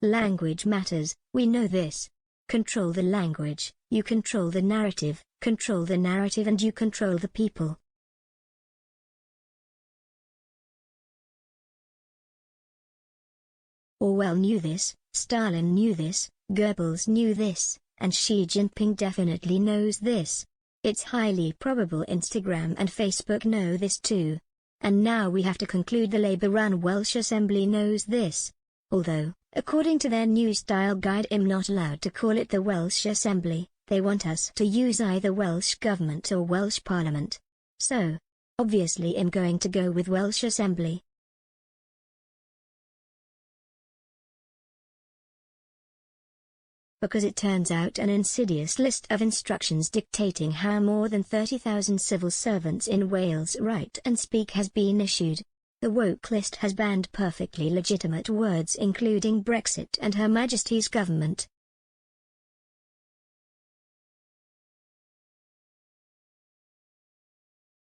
Language matters, we know this. Control the language, you control the narrative, and you control the people. Orwell knew this, Stalin knew this, Goebbels knew this, and Xi Jinping definitely knows this. It's highly probable Instagram and Facebook know this too. And now we have to conclude the Labour-run Welsh Assembly knows this. Although, according to their new style guide, I'm not allowed to call it the Welsh Assembly, they want us to use either Welsh Government or Welsh Parliament. So, obviously I'm going to go with Welsh Assembly. Because it turns out an insidious list of instructions dictating how more than 30,000 civil servants in Wales write and speak has been issued. The woke list has banned perfectly legitimate words including Brexit and Her Majesty's government.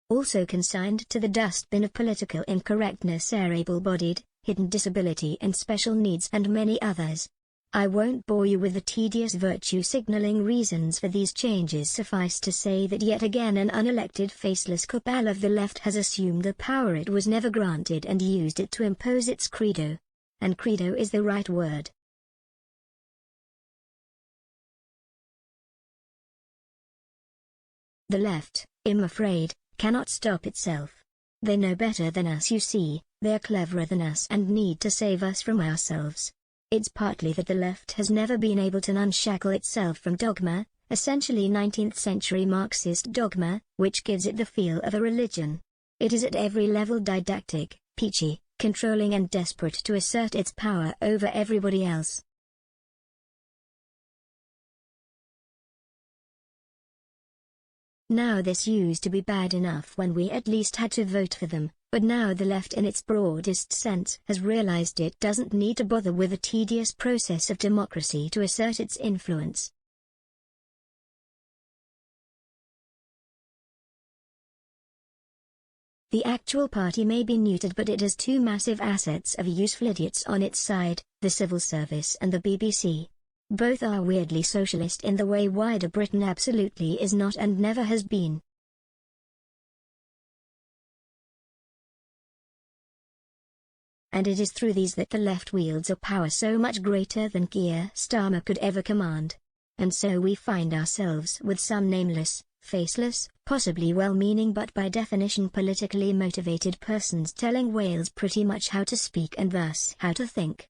Also consigned to the dustbin of political incorrectness are able-bodied, hidden disability and special needs and many others. I won't bore you with the tedious virtue-signaling reasons for these changes. Suffice to say that yet again an unelected faceless cabal of the left has assumed the power it was never granted and used it to impose its credo. And credo is the right word. The left, I'm afraid, cannot stop itself. They know better than us, you see, they are cleverer than us and need to save us from ourselves. It's partly that the left has never been able to unshackle itself from dogma, essentially 19th-century Marxist dogma, which gives it the feel of a religion. It is at every level didactic, peachy, controlling and desperate to assert its power over everybody else. Now this used to be bad enough when we at least had to vote for them. But now the left in its broadest sense has realized it doesn't need to bother with the tedious process of democracy to assert its influence. The actual party may be neutered, but it has two massive assets of useful idiots on its side, the civil service and the BBC. Both are weirdly socialist in the way wider Britain absolutely is not and never has been. And it is through these that the left wields a power so much greater than Keir Starmer could ever command. And so we find ourselves with some nameless, faceless, possibly well-meaning but by definition politically motivated persons telling Wales pretty much how to speak and thus how to think.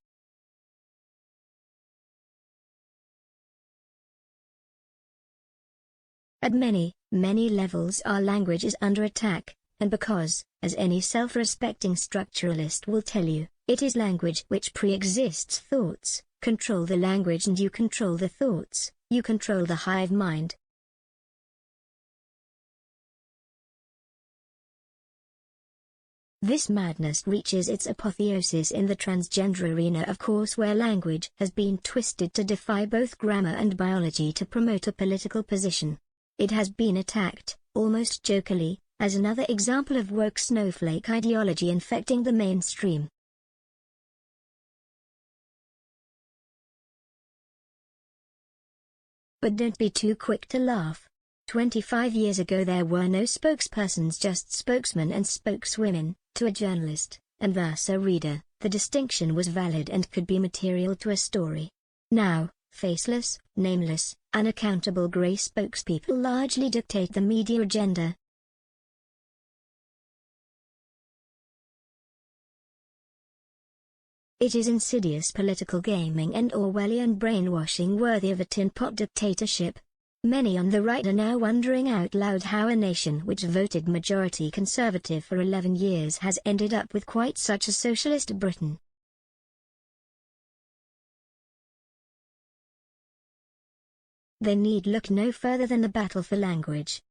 At many, many levels our language is under attack. And because, as any self-respecting structuralist will tell you, it is language which pre-exists thoughts. Control the language and you control the thoughts, you control the hive mind. This madness reaches its apotheosis in the transgender arena, of course, where language has been twisted to defy both grammar and biology to promote a political position. It has been attacked, almost jokingly, as another example of woke snowflake ideology infecting the mainstream. But don't be too quick to laugh. 25 years ago there were no spokespersons, just spokesmen and spokeswomen. To a journalist, and thus a reader, the distinction was valid and could be material to a story. Now, faceless, nameless, unaccountable grey spokespeople largely dictate the media agenda. It is insidious political gaming and Orwellian brainwashing worthy of a tin pot dictatorship. Many on the right are now wondering out loud how a nation which voted majority Conservative for 11 years has ended up with quite such a socialist Britain. They need look no further than the battle for language.